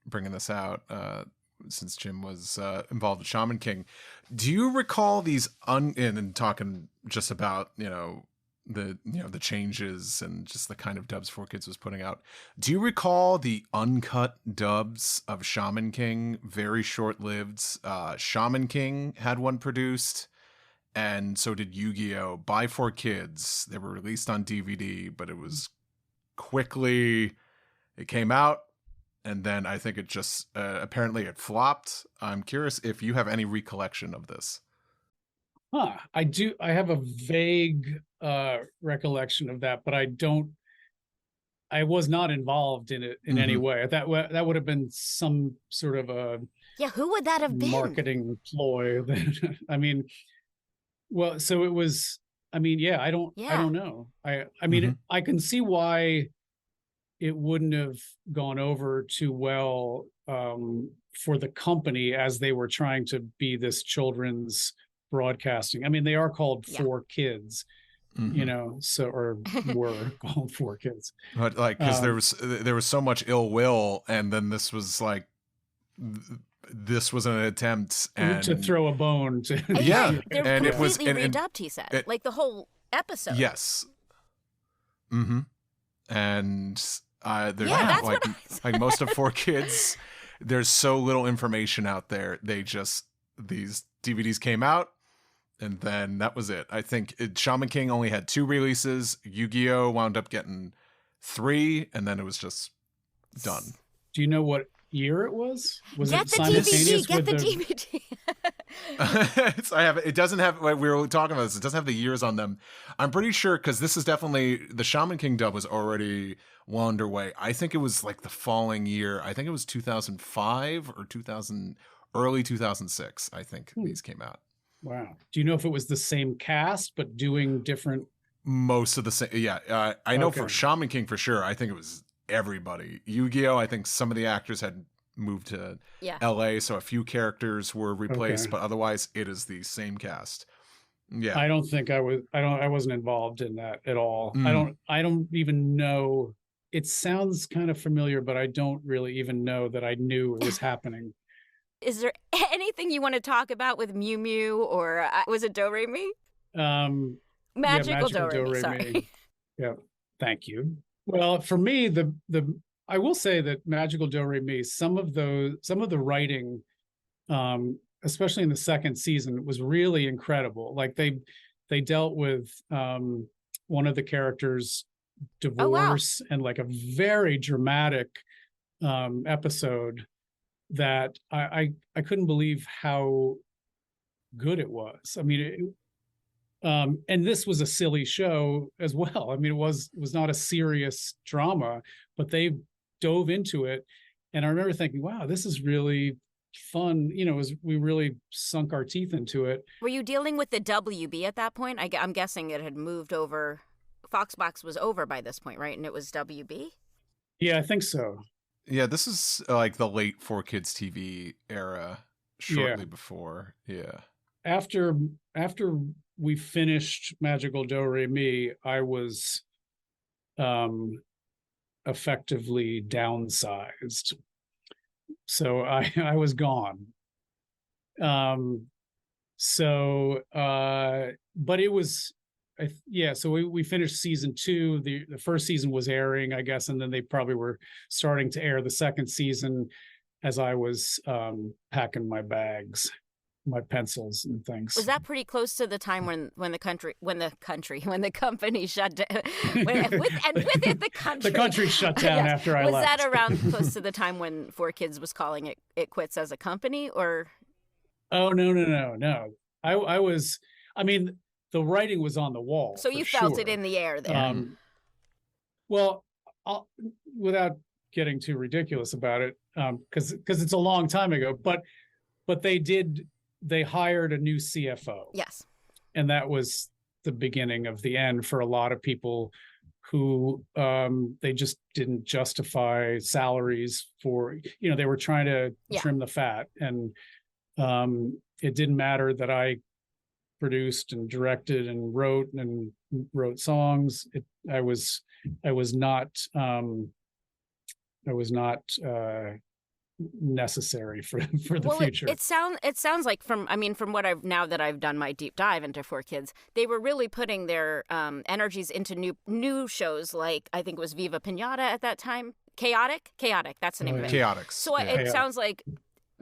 bringing this out since Jim was involved with Shaman King. Do you recall these and talking just about the changes and just the kind of dubs 4Kids was putting out? Do you recall the uncut dubs of Shaman King? Very short-lived. Shaman King had one produced, and so did Yu-Gi-Oh! By 4Kids. They were released on DVD, but it was it came out, and then I think it just apparently it flopped. I'm curious if you have any recollection of this. I do. I have a vague recollection of that, but I don't I was not involved in it in any Mhm. way. That would have been some sort of a Yeah, who would that have been? marketing ploy. I mean, well, so it was. I mean, yeah, I Yeah. don't know. I mean, Mhm. I can see why it wouldn't have gone over too well for the company as they were trying to be this children's broadcasting. I mean, they are called Yeah. 4Kids, you Mhm. know, so or were called 4Kids. But like, because Um, there was so much ill will, and then this was like, this was an attempt, to and throw a bone to yeah, They're and it was, completely and redubbed, he said. it, Like the whole episode. yes, mm-hmm, and there's Yeah, that's like what I said. like most of 4Kids, there's so little information out there. These DVDs came out, and then that was it. I think Shaman King only had 2 releases. Yu-Gi-Oh wound up getting 3, and then it was just done. Do you know what year it was? Was Get it the simultaneous DVD. Get with the DVD. It doesn't have, like we were talking about this, it doesn't have the years on them. I'm pretty sure, because this is definitely, the Shaman King dub was already well underway. I think it was like the following year. I think it was 2005 or 2000, early 2006. I think these came out. Wow. Do you know if it was the same cast but doing different? Most of the same, yeah. I know for Okay. Shaman King for sure. I think it was everybody. Yu-Gi-Oh, I think some of the actors had moved to Yeah. LA, so a few characters were replaced, Okay. but otherwise it is the same cast. Yeah. I don't think I was. I wasn't involved in that at all. Mm. I don't even know. It sounds kind of familiar, but I don't really even know that I knew it was happening. Is there anything you want to talk about with Mew Mew or was it Do Re Mi? Magical Do Re Mi. Sorry. Yeah, thank you. Well, for me, the I will say that Magical Do Re Mi, some of the writing, especially in the second season, was really incredible. Like they dealt with one of the characters' Oh, wow. divorce and like a very dramatic episode that I couldn't believe how good it was. I mean, and this was a silly show as well. I mean, it was not a serious drama, but they dove into it, and I remember thinking, "Wow, this is really fun." You know, we really sunk our teeth into it. Were you dealing with the WB at that point? I'm guessing it had moved over. Foxbox was over by this point, right? And it was WB? Yeah, I think so. Yeah, this is like the late 4Kids TV era, shortly Yeah. before. Yeah. After we finished Magical Do Re Mi, I was effectively downsized. So I was gone. But it was so we finished season 2. The first season was airing, I guess, and then they probably were starting to air the second season as I was packing my bags, my pencils and things. Was that pretty close to the time when the company shut down? With it, the country shut down Yes. after I Was left. that around close to the time when 4Kids was calling it quits as a company, or? Oh, no. I was, I mean, the writing was on the wall. So for you felt it sure. in the air there. Well, without getting too ridiculous about it, because it's a long time ago, but they hired a new CFO. Yes. And that was the beginning of the end for a lot of people who they just didn't justify salaries for, they were trying to trim the fat. And it didn't matter that I produced and directed and wrote songs. I was not necessary for the future. It sounds like from what I've done my deep dive into 4Kids, they were really putting their energies into new shows, like I think it was Viva Pinata at that time. Chaotic, that's the name of it. Chaotix. So it sounds like,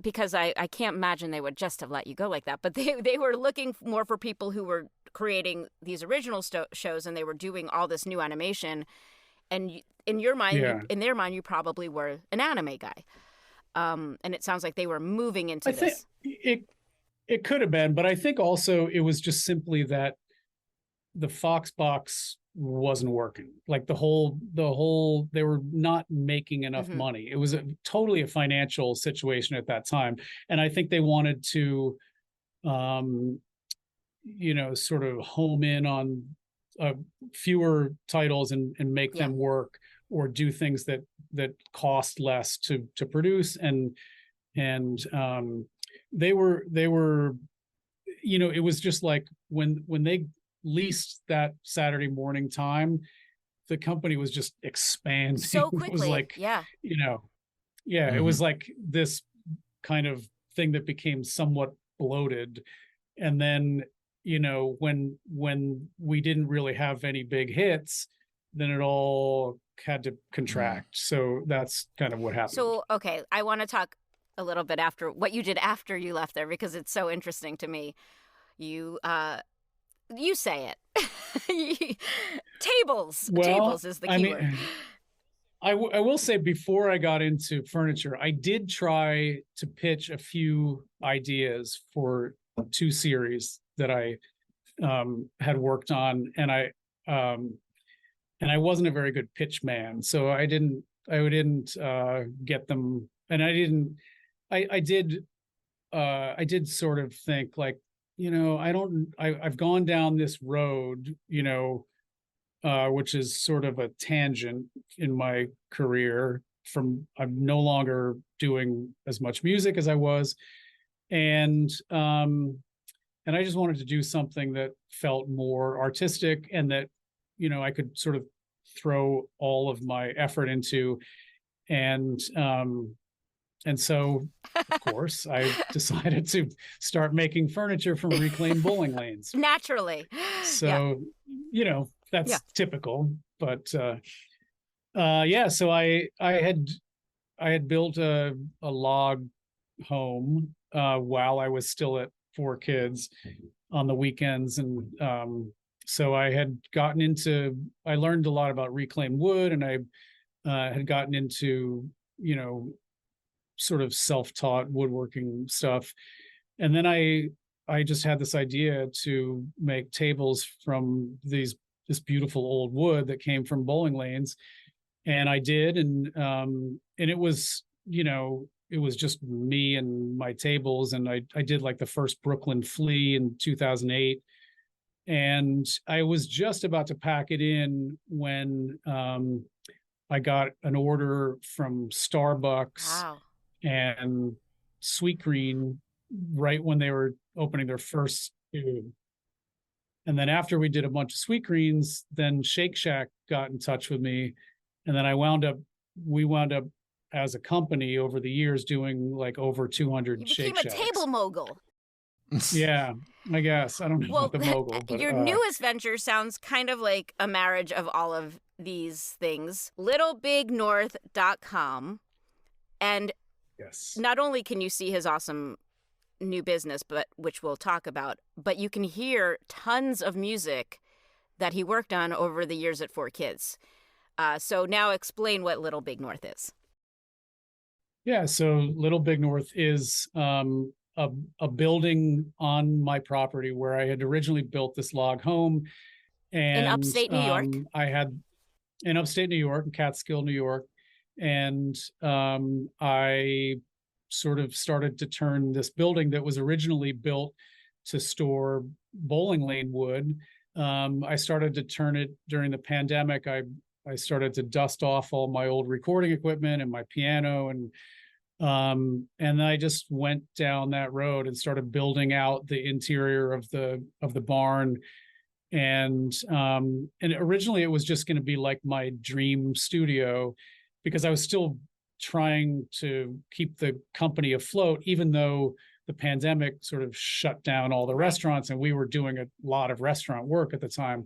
because I can't imagine they would just have let you go like that, but they were looking more for people who were creating these original shows, and they were doing all this new animation, and in your mind, in their mind, you probably were an anime guy. And it sounds like they were moving into this. It could have been, but I think also it was just simply that the Foxbox wasn't working. Like the whole they were not making enough money. It was totally a financial situation at that time. And I think they wanted to sort of home in on fewer titles and make them work, or do things that cost less to produce. And they were it was just like when they leased that Saturday morning time, the company was just expanding so quickly. It was like, it was like this kind of thing that became somewhat bloated. And then, when we didn't really have any big hits, then it all had to contract. So that's kind of what happened. So, okay, I want to talk a little bit after what you did after you left there, because it's so interesting to me. You say it. Tables is the key word. I will say, before I got into furniture, I did try to pitch a few ideas for 2 series that I had worked on, and I wasn't a very good pitch man, so I didn't get them. And I did sort of think, like, I've gone down this road, which is sort of a tangent in my career. I'm no longer doing as much music as I was. And I just wanted to do something that felt more artistic, and that, I could sort of throw all of my effort into. And so, of course, I decided to start making furniture from reclaimed bowling lanes. Naturally. So, that's typical. But so I had built a log home while I was still at 4Kids on the weekends. And so I learned a lot about reclaimed wood, and I had gotten into, sort of self-taught woodworking stuff. And then I just had this idea to make tables from this beautiful old wood that came from bowling lanes. And I did. And it was, it was just me and my tables. And I did like the first Brooklyn Flea in 2008. And I was just about to pack it in when I got an order from Starbucks. Wow. And Sweet Green right when they were opening their first studio. And then after we did a bunch of Sweet Greens, then Shake Shack got in touch with me. And then we wound up as a company over the years doing like over 200 Shake Shacks. You became a table mogul. Yeah, I guess. I don't know about the mogul. But, your newest venture sounds kind of like a marriage of all of these things. LittleBigNorth.com. And yes, not only can you see his awesome new business, but which we'll talk about, but you can hear tons of music that he worked on over the years at 4Kids. So now explain what Little Big North is. Yeah, so Little Big North is a building on my property where I had originally built this log home. And in upstate New York? I had in upstate New York, in Catskill, New York. And I sort of started to turn this building that was originally built to store bowling lane wood. I started to turn it during the pandemic. I started to dust off all my old recording equipment and my piano, and I just went down that road and started building out the interior of the barn. And originally it was just going to be like my dream studio, because I was still trying to keep the company afloat, even though the pandemic sort of shut down all the restaurants, and we were doing a lot of restaurant work at the time.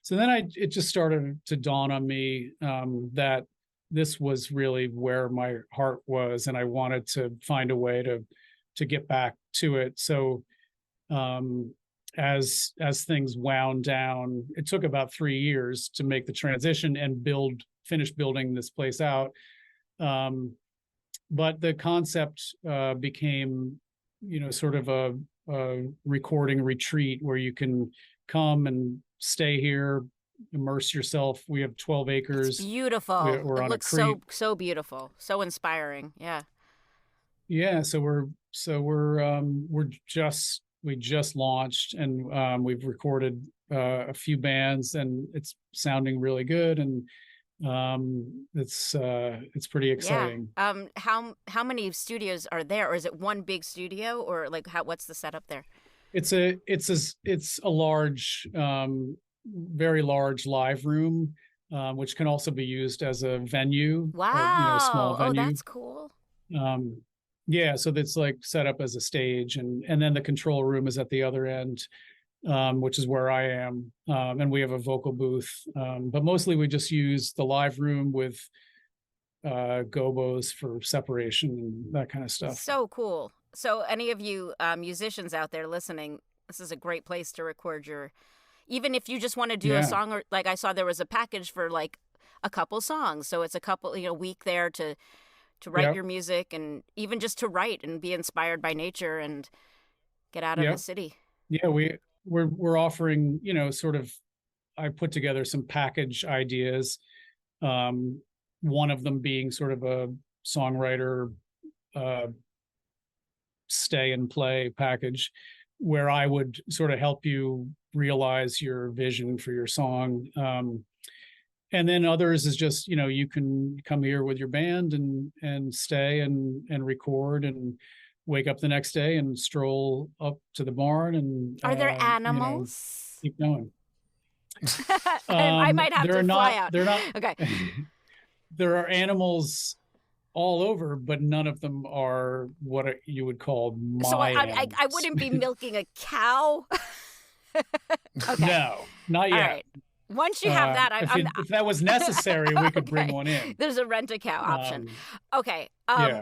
So then it just started to dawn on me that this was really where my heart was, and I wanted to find a way to get back to it. So as things wound down, it took about 3 years to make the transition and finish building this place out. But the concept became, sort of a recording retreat where you can come and stay here immerse yourself. We have 12 acres. Beautiful. We're It on looks a creek. so beautiful, so inspiring. Yeah. Yeah, so we just launched, and we've recorded a few bands, and it's sounding really good, and it's pretty exciting. Yeah. How many studios are there, or is it one big studio, or like what's the setup there? It's a large, very large live room, which can also be used as a venue. Wow. A small venue. Oh, that's cool. Yeah, so that's like set up as a stage, and then the control room is at the other end, which is where I am, and we have a vocal booth. But mostly we just use the live room with gobos for separation and that kind of stuff. So cool. So any of you musicians out there listening, this is a great place to record even if you just want to do a song, or like I saw there was a package for like a couple songs. So it's a couple, week there to write your music, and even just to write and be inspired by nature and get out of the city. Yeah, we're offering, sort of, I put together some package ideas. One of them being sort of a songwriter stay and play package, where I would sort of help you realize your vision for your song. And then others is just, you can come here with your band and stay and record, and wake up the next day and stroll up to the barn. And are there animals? Keep going. I might have to fly out. They're not. Okay. There are animals all over, but none of them are what you would call my So animals. I wouldn't be milking a cow. Okay. No, not yet. All right. Once you have that, if that was necessary, we could bring one in. There's a rent-a-cow option. Okay.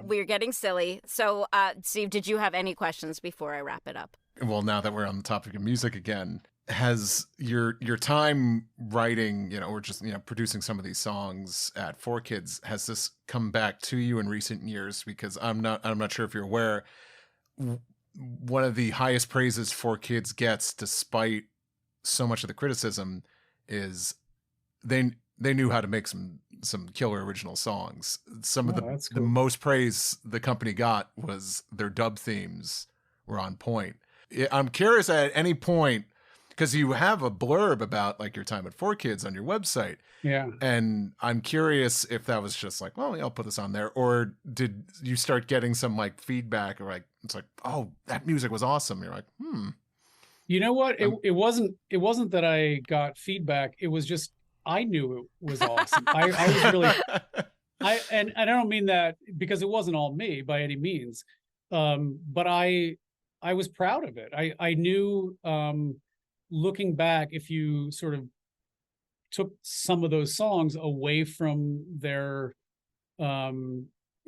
We're getting silly. So, Steve, did you have any questions before I wrap it up? Well, now that we're on the topic of music again, has your time writing, or just, producing some of these songs at 4Kids, has this come back to you in recent years? Because I'm not sure if you're aware, one of the highest praises 4Kids gets, despite so much of the criticism, is they knew how to make some killer original songs. Some of the most praise the company got was their dub themes were on point. I'm curious, at any point, because you have a blurb about like your time at 4Kids on your website. Yeah. And I'm curious if that was just like, well, I'll put this on there, or did you start getting some like feedback, or like, it's like, oh, that music was awesome. You're like, You know what? It wasn't that I got feedback. It was just, I knew it was awesome. I was really, and I don't mean that because it wasn't all me by any means. But I was proud of it. I knew, looking back, if you sort of took some of those songs away from their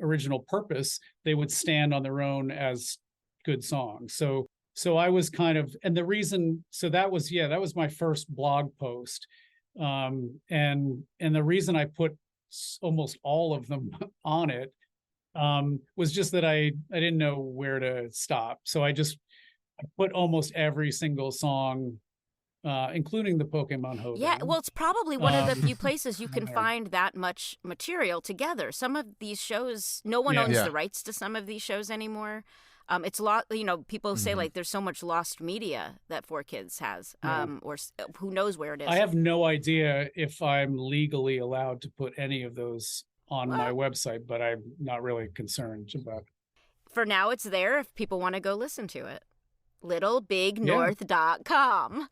original purpose, they would stand on their own as good songs. So I was kind of, and the reason, so that was my first blog post. And the reason I put almost all of them on it was just that I didn't know where to stop. So I put almost every single song, including the Pokemon Hogan. Yeah, well, it's probably one of the few places you can find that much material together. Some of these shows, no one owns the rights to some of these shows anymore. It's a lot, people say like there's so much lost media that 4Kids has, or who knows where it is. I have no idea if I'm legally allowed to put any of those on my website, but I'm not really concerned about it. For now, it's there if people want to go listen to it. littlebignorth.com.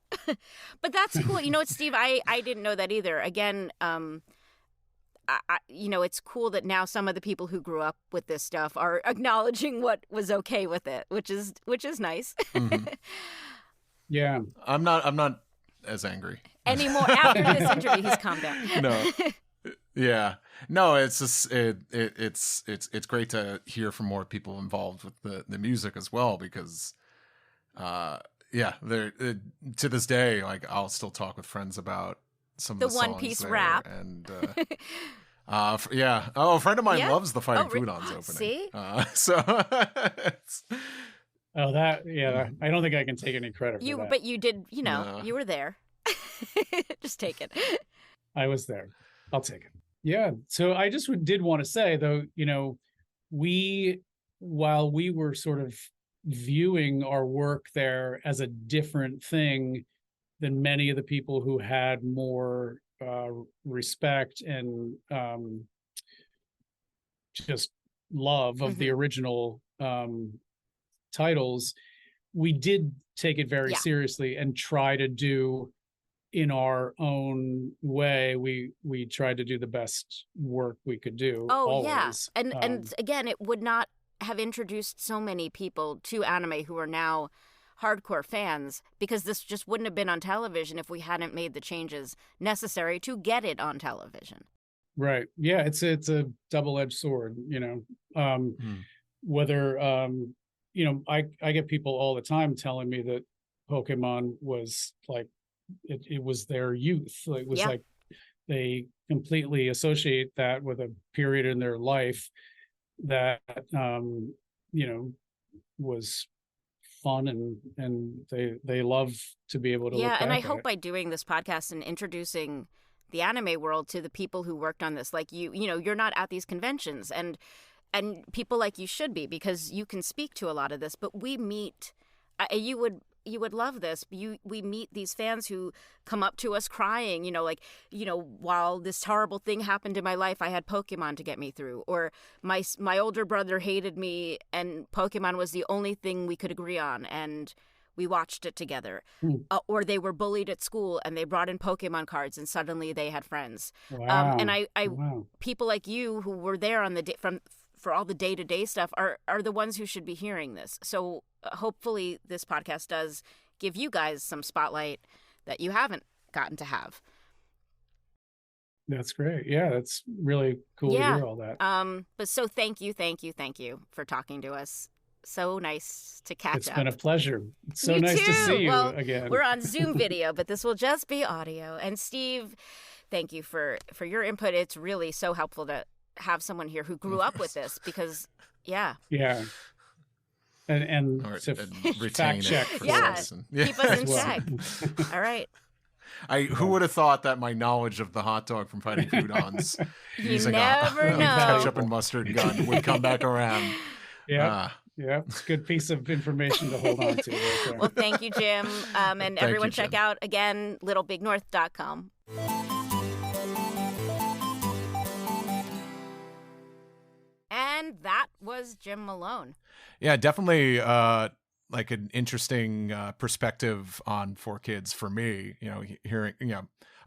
But that's cool. You know what, Steve? I didn't know that either. Again, it's cool that now some of the people who grew up with this stuff are acknowledging what was okay with it, which is nice. Mm-hmm. Yeah, I'm not as angry anymore after this interview. He's calmed down. No, yeah, no. It's just it's great to hear from more people involved with the music as well, because there to this day, like, I'll still talk with friends about some the of the songs One Piece there, rap, and a friend of mine loves the Fighting Foodons opening. See, I don't think I can take any credit for that. But you did, you were there. Just take it. I was there. I'll take it. Yeah. So I just did want to say, though, while we were sort of viewing our work there as a different thing than many of the people who had more respect and just love of the original titles, we did take it very seriously and try to do in our own way. We tried to do the best work we could do. Oh, always. yeah. And again, it would not have introduced so many people to anime who are now hardcore fans, because this just wouldn't have been on television if we hadn't made the changes necessary to get it on television. Right. Yeah, it's a double-edged sword, whether I get people all the time telling me that Pokemon was like it was their youth. It was like they completely associate that with a period in their life that was fun, and they love to be able to look back and I at hope it. by doing this podcast and introducing the anime world to the people who worked on this, like you're not at these conventions, and people like you should be, because you can speak to a lot of this, but we meet you would love this. We meet these fans who come up to us crying, while this horrible thing happened in my life, I had Pokemon to get me through. Or my older brother hated me and Pokemon was the only thing we could agree on, and we watched it together. Or they were bullied at school and they brought in Pokemon cards and suddenly they had friends. Wow. And I people like you who were there on the for all the day-to-day stuff are the ones who should be hearing this. So hopefully this podcast does give you guys some spotlight that you haven't gotten to have. That's great. Yeah, that's really cool to hear all that. But so thank you for talking to us. So nice to catch up. It's been a pleasure. It's so Me nice too. to see you Well, again. We're on Zoom video, but this will just be audio. And Steve, thank you for your input. It's really so helpful to have someone here who grew up with this, because yeah. And to retain fact check it for Yeah. us. Keep us in Well. check. All right. Who would have thought that my knowledge of the hot dog from Fighting Foodons using never a know. ketchup and mustard gun would come back around? Yeah, it's a good piece of information to hold on to right there. Well, thank you, Jim. And Thank everyone you, check Jim. out, again, littlebignorth.com. And that was Jim Malone. Yeah, definitely like an interesting perspective on 4Kids for me. Hearing,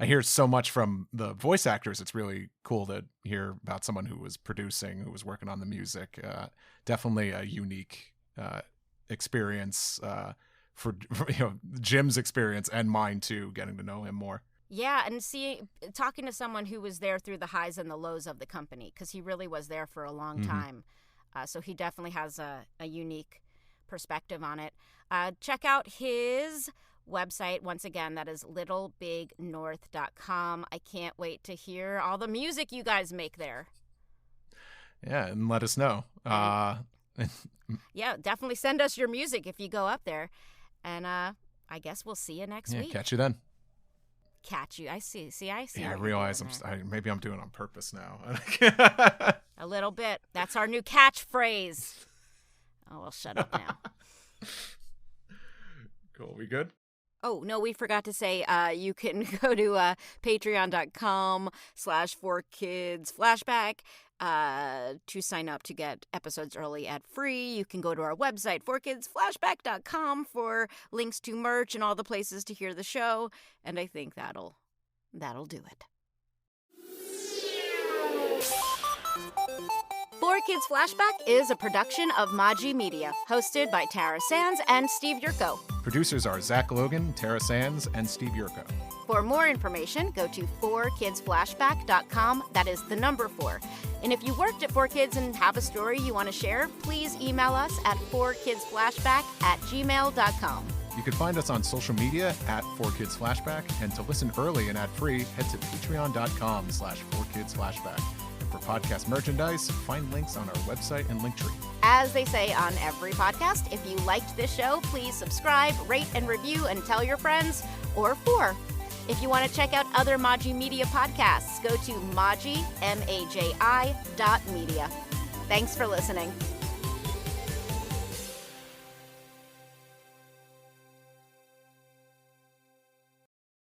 I hear so much from the voice actors. It's really cool to hear about someone who was producing, who was working on the music. Definitely a unique experience for Jim's experience and mine too, getting to know him more. Yeah, and talking to someone who was there through the highs and the lows of the company, because he really was there for a long time. So he definitely has a unique perspective on it. Check out his website. Once again, that is littlebignorth.com. I can't wait to hear all the music you guys make there. Yeah, and let us know. Yeah, definitely send us your music if you go up there. And I guess we'll see you next week. Catch you then. Catch you. I see. I see. Yeah, I what you're realize doing there. maybe I'm doing it on purpose now. A little bit. That's our new catchphrase. Oh, well, shut up now. Cool. We good? Oh, no, we forgot to say you can go to patreon.com/4Kids Flashback to sign up to get episodes early ad-free. You can go to our website, 4kidsflashback.com, for links to merch and all the places to hear the show. And I think that'll do it. 4Kids Flashback is a production of Maji Media, hosted by Tara Sands and Steve Yurko. Producers are Zach Logan, Tara Sands, and Steve Yurko. For more information, go to 4kidsflashback.com. That is the number 4. And if you worked at 4Kids and have a story you want to share, please email us at 4kidsflashback@gmail.com. You can find us on social media at 4Kids Flashback, and to listen early and ad-free, head to patreon.com/4kidsflashback. And for podcast merchandise, find links on our website and Linktree. As they say on every podcast, if you liked this show, please subscribe, rate, and review, and tell your friends, or 4. If you want to check out other Maji Media podcasts, go to Maji, M-A-J-I, .media. Thanks for listening.